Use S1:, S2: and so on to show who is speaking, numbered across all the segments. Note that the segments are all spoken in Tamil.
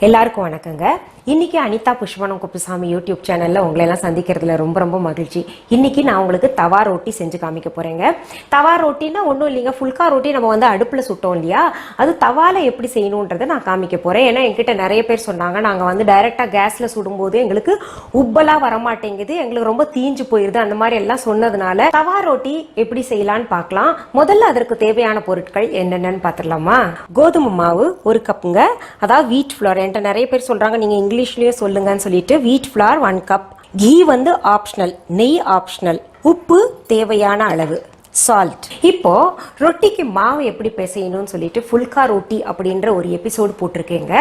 S1: எல்லாருக்கும் வணக்கங்க. இன்னைக்கு அனிதா புஷ்பனம் குப்புசாமி யூடியூப் சேனல்ல உங்களை எல்லாம் சந்திக்கிறதுல ரொம்ப ரொம்ப மகிழ்ச்சி. இன்னைக்கு நான் உங்களுக்கு தவா ரொட்டி செஞ்சு காமிக்க போறேங்க. தவா ரொட்டின்னா ஒன்றும் இல்லைங்க, ஃபுல்கா ரொட்டி நம்ம வந்து அடுப்புல சுட்டோம் இல்லையா, அது தவால எப்படி செய்யணுன்றதை நான் காமிக்க போறேன். ஏன்னா என்கிட்ட நிறைய பேர் சொன்னாங்க, நாங்க வந்து டைரக்டா கேஸ்ல சுடும்போது எங்களுக்கு உப்பலா வரமாட்டேங்குது, எங்களுக்கு ரொம்ப தீஞ்சு போயிருது, அந்த மாதிரி எல்லாம் சொன்னதுனால தவா ரொட்டி எப்படி செய்யலான்னு பார்க்கலாம். முதல்ல அதற்கு தேவையான பொருட்கள் என்னென்னு பார்த்துடலாமா. கோதுமை மாவு 1 கப்புங்க, அதாவது வீட் ஃப்ளோர். என்கிட்ட நிறைய பேர் சொல்றாங்க நீங்க இங்கிலீஷ்லயே சொல்லுங்கன்னு சொல்லிட்டு வீட் ஃப்ளார் 1 கப். கீ வந்து ஆப்ஷனல், நெய் ஆப்ஷனல். உப்பு தேவையான அளவு, சால்ட். இப்போ ரொட்டிக்கு மாவு எப்படி பிசையணும்னு சொல்லிட்டு ஃபுல்கா ரொட்டி அப்படின்ற ஒரு எபிசோடு போட்டிருக்கேங்க.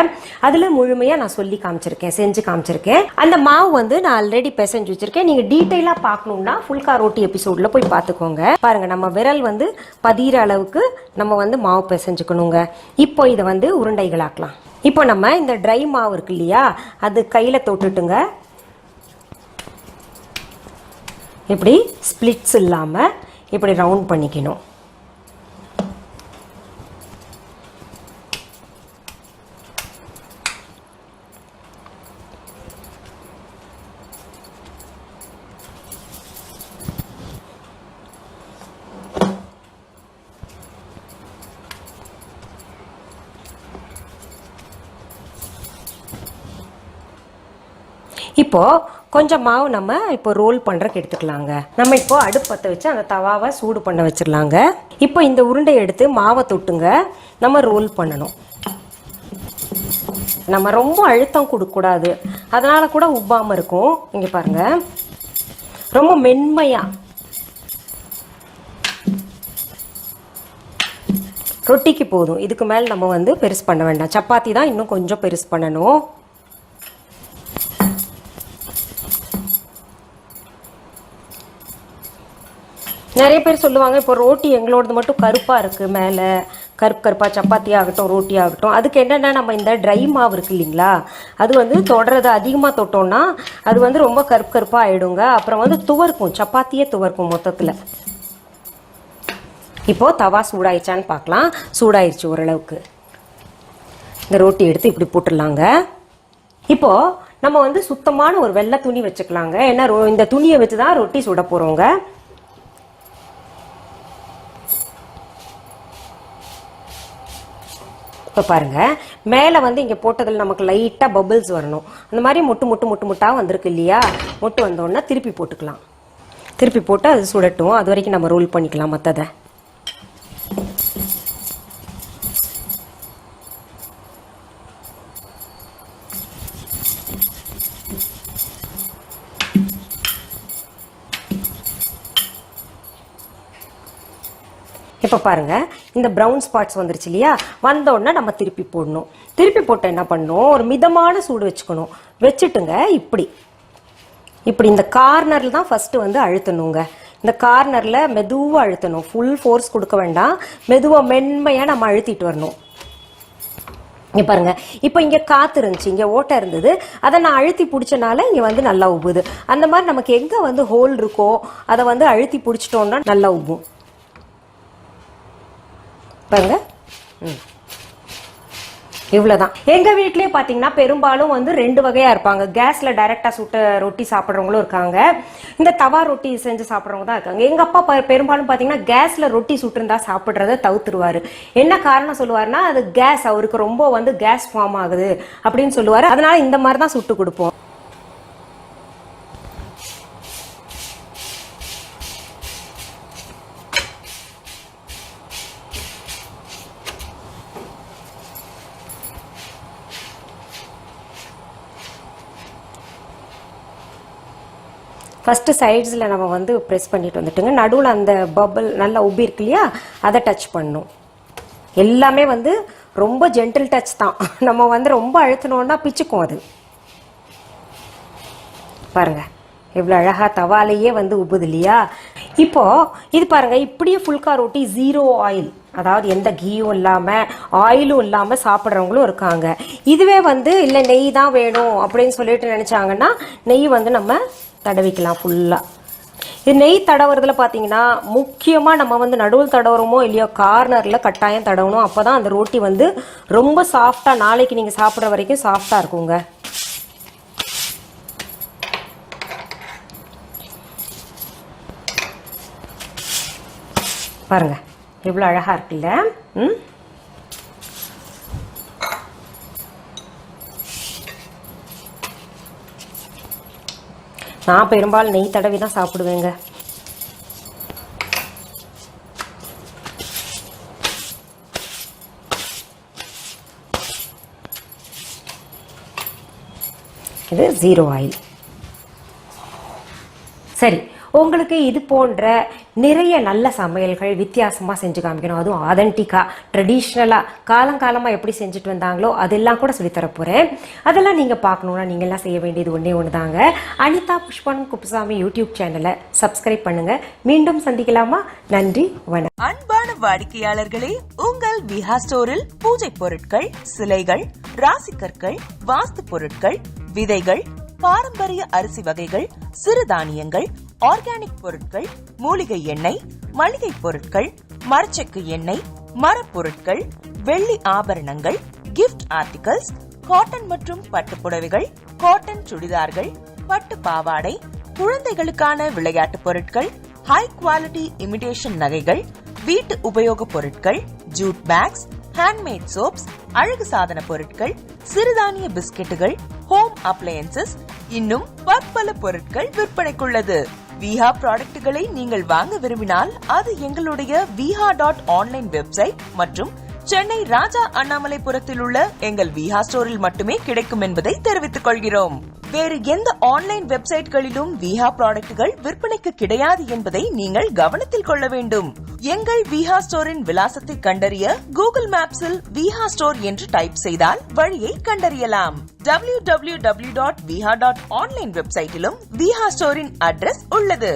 S1: அதுல முழுமையா நான் சொல்லி காமிச்சிருக்கேன், செஞ்சு காமிச்சிருக்கேன். அந்த மாவு வந்து நான் ஆல்ரெடி பிசைஞ்சு வச்சிருக்கேன். நீங்க டீட்டெயிலா பார்க்கணும்னா ஃபுல்கா ரொட்டி எபிசோட்ல போய் பார்த்துக்கோங்க. பாருங்க, நம்ம விரல் வந்து பதிகிற அளவுக்கு நம்ம வந்து மாவு பிசைஞ்சுக்கணுங்க. இப்போ இதை வந்து உருண்டைகளாக்கலாம். இப்போ நம்ம இந்த ட்ரை மாவு இருக்கு இல்லையா, அது கையில தொட்டுட்டுங்க, இப்படி ஸ்பிளிட்ஸ் இல்லாம இப்படி ரவுண்ட் பண்ணிக்கணும். இப்போ கொஞ்சம் மாவு நம்ம இப்போ ரோல் பண்றதுக்கு எடுத்துக்கலாங்க. நம்ம இப்போ அடுப்பு பற்ற வச்சு அந்த தவாவை சூடு பண்ண வச்சிடலாங்க. இப்போ இந்த உருண்டை எடுத்து மாவை தொட்டுங்க, நம்ம ரோல் பண்ணணும். நம்ம ரொம்ப அழுத்தம் கொடுக்கக்கூடாது, அதனால கூட உப்பாம இருக்கும். இங்க பாருங்க, ரொம்ப மென்மையா ரொட்டிக்கு போதும். இதுக்கு மேல நம்ம வந்து பெருசு பண்ண வேண்டாம். சப்பாத்தி தான் இன்னும் கொஞ்சம் பெருசு பண்ணணும். நிறைய பேர் சொல்லுவாங்க, இப்போ ரோட்டி எங்களோடது மட்டும் கருப்பாக இருக்குது, மேலே கருப்பாக சப்பாத்தி ஆகட்டும் ரோட்டி ஆகட்டும். அதுக்கு என்னென்னா, நம்ம இந்த ட்ரை மாவு இருக்குது இல்லைங்களா, அது வந்து தொடர்றது அதிகமாக தொட்டோம்னா அது வந்து ரொம்ப கருப்பாக ஆகிடுங்க. அப்புறம் வந்து துவர்க்கும், சப்பாத்தியே துவர்க்கும் மொத்தத்தில். இப்போது தவா சூடாயிடுச்சான்னு பார்க்கலாம். சூடாயிருச்சு ஓரளவுக்கு. இந்த ரோட்டி எடுத்து இப்படி போட்டுடலாங்க. இப்போது நம்ம வந்து சுத்தமான ஒரு வெள்ளை துணி வச்சுக்கலாங்க. ஏன்னா இந்த துணியை வச்சு தான் ரொட்டி சுட போகிறோங்க. இப்போ பாருங்கள், மேலே வந்து இங்கே போட்டதில் நமக்கு லைட்டாக பபிள்ஸ் வரணும். அந்த மாதிரி முட்டாக வந்திருக்கு இல்லையா, மொட்டு வந்தோடனே திருப்பி போட்டுக்கலாம். திருப்பி போட்டு அது சுடட்டும், அது வரைக்கும் நம்ம ரோல் பண்ணிக்கலாம் மற்றதை. இப்போ பாருங்க, இந்த ப்ரௌன் ஸ்பாட்ஸ் வந்துருச்சு இல்லையா, வந்தோடனே நம்ம திருப்பி போடணும். திருப்பி போட்டு என்ன பண்ணணும், ஒரு மிதமான சூடு வச்சுக்கணும். வச்சுட்டுங்க இப்படி இப்படி இந்த கார்னரில் தான் ஃபர்ஸ்ட் வந்து அழுத்தணுங்க. இந்த கார்னரில் மெதுவாக அழுத்தணும், ஃபுல் ஃபோர்ஸ் கொடுக்க வேண்டாம். மெதுவாக மென்மையாக நம்ம அழுத்திட்டு வரணும். இங்கே பாருங்க, இப்போ இங்கே காற்று இருந்துச்சு, இங்கே ஓட்டை இருந்தது, அதை நான் அழுத்தி பிடிச்சனால இங்கே வந்து நல்லா உப்புது. அந்த மாதிரி நமக்கு எங்கே வந்து ஹோல் இருக்கோ அதை வந்து அழுத்தி பிடிச்சிட்டோம்னா நல்லா உப்பும். பாருங்க, இவ்வளவுதான். எங்க வீட்லயே பாத்தீங்கன்னா பெரும்பாலும் வந்து 2 வகையா இருப்பாங்க. கேஸ்ல டைரக்டா சுட்ட ரொட்டி சாப்பிட்றவங்களும் இருக்காங்க, இந்த தவா ரொட்டி செஞ்சு சாப்பிட்றவங்க தான் இருக்காங்க. எங்க அப்பா பெரும்பாலும் பாத்தீங்கன்னா கேஸ்ல ரொட்டி சுட்டுருந்தா சாப்பிட்றத தவிர்த்துருவாரு. என்ன காரணம் சொல்லுவாருன்னா, அது கேஸ், அவருக்கு ரொம்ப வந்து கேஸ் ஃபார்ம் ஆகுது அப்படின்னு சொல்லுவாரு. அதனால இந்த மாதிரி தான் சுட்டு கொடுப்போம். ஃபஸ்ட்டு சைட்ஸில் நம்ம வந்து ப்ரெஸ் பண்ணிட்டு வந்துட்டுங்க, நடுவில் அந்த பபிள் நல்லா உப்பி இருக்கு இல்லையா, அதை டச் பண்ணணும். எல்லாமே வந்து ரொம்ப ஜென்டில் டச் தான், நம்ம வந்து ரொம்ப அழுத்தினோன்னா பிச்சுக்கும் அது. பாருங்கள், எவ்வளோ அழகாக தவாலையே வந்து உப்புது இல்லையா. இப்போது இது பாருங்கள், இப்படியே ஃபுல்கா ரொட்டி 0 ஆயில், அதாவது எந்த கீயும் இல்லாமல் ஆயிலும் இல்லாமல் சாப்பிட்றவங்களும் இருக்காங்க. இதுவே வந்து இல்லை நெய் தான் வேணும் அப்படின்னு சொல்லிட்டு நினச்சாங்கன்னா நெய் வந்து நம்ம தடவிக்கலாம் ஃபுல்லாக. இது நெய் தடவுறதுல பார்த்தீங்கன்னா முக்கியமாக நம்ம வந்து நடுவில் தடவுறோமோ இல்லையோ கார்னரில் கட்டாயம் தடவணும். அப்போ தான் அந்த ரொட்டி வந்து ரொம்ப சாஃப்டாக நாளைக்கு நீங்கள் சாப்பிட்ற வரைக்கும் சாஃப்டாக இருக்குங்க. பாருங்க எவ்வளோ அழகாக இருக்குல்ல. நான் பெரும்பாலும் நெய் தடவி தான் சாப்பிடுவேங்க. இது 0 ஆயில். சரி, உங்களுக்கு இது போன்ற நிறைய நல்ல சமையல்கள் வித்தியாசமாக செஞ்சு காமிக்கணும், அதுவும் ஆதென்டிக்காக ட்ரெடிஷ்னலாக காலங்காலமாக எப்படி செஞ்சுட்டு வந்தாங்களோ அதெல்லாம் கூட சொல்லித்தர போகிறேன். அதெல்லாம் நீங்கள் பார்க்கணுன்னா நீங்கள்லாம் செய்ய வேண்டியது ஒன்று தாங்க. அனிதா புஷ்பவனம் குப்புசாமி யூடியூப் சேனலை சப்ஸ்கிரைப் பண்ணுங்கள். மீண்டும் சந்திக்கலாமா? நன்றி, வணக்கம்.
S2: அன்பான வாடிக்கையாளர்களே, உங்கள் விஹா ஸ்டோரில் பூஜை பொருட்கள், சிலைகள், ராசிக்கற்கள், வாஸ்து பொருட்கள், விதைகள், பாரம்பரிய அரிசி வகைகள், சிறுதானியங்கள், ஆர்கானிக் பொருட்கள், மூலிகை எண்ணெய், மளிகை பொருட்கள், மரச்செக்கு எண்ணெய், மரப்பொருட்கள், வெள்ளி ஆபரணங்கள், கிஃப்ட் ஆர்டிகல்ஸ், காட்டன் மற்றும் பட்டு புடவைகள், காட்டன் சுடிதார்கள், பட்டு பாவாடை, குழந்தைகளுக்கான விளையாட்டு பொருட்கள், ஹை குவாலிட்டி இமிடேஷன் நகைகள், வீட்டு உபயோக பொருட்கள், ஜூட் பேக்ஸ், ஹேண்ட்மேட் சோப்ஸ், அழகு சாதன பொருட்கள், சிறுதானிய பிஸ்கெட்டுகள், ஹோம் அப்ளையன்சஸ், இன்னும் பற்பல பொருட்கள் விற்பனைக்குள்ளது. விஹா ப்ராடக்ட்களை நீங்கள் வாங்க விரும்பினால் அது எங்களுடைய viha.online வெப்சைட் மற்றும் சென்னை ராஜா அண்ணாமலைபுரத்தில் உள்ள எங்கள் விஹா ஸ்டோரில் மட்டுமே கிடைக்கும் என்பதை தெரிவித்துக் கொள்கிறோம். வேறு எந்த ஆன்லைன் வெப்சைட்களிலும் விஹா ப்ராடக்ட்கள் விற்பனைக்கு கிடையாது என்பதை நீங்கள் கவனத்தில் கொள்ள வேண்டும். எங்கள் விஹா ஸ்டோரின் விலாசத்தை கண்டறிய கூகுள் மேப்ஸில் விஹா ஸ்டோர் என்று டைப் செய்தால் வழியை கண்டறியலாம். www.viha.online வெப்சைட்டிலும் விஹா ஸ்டோரின் அட்ரஸ் உள்ளது.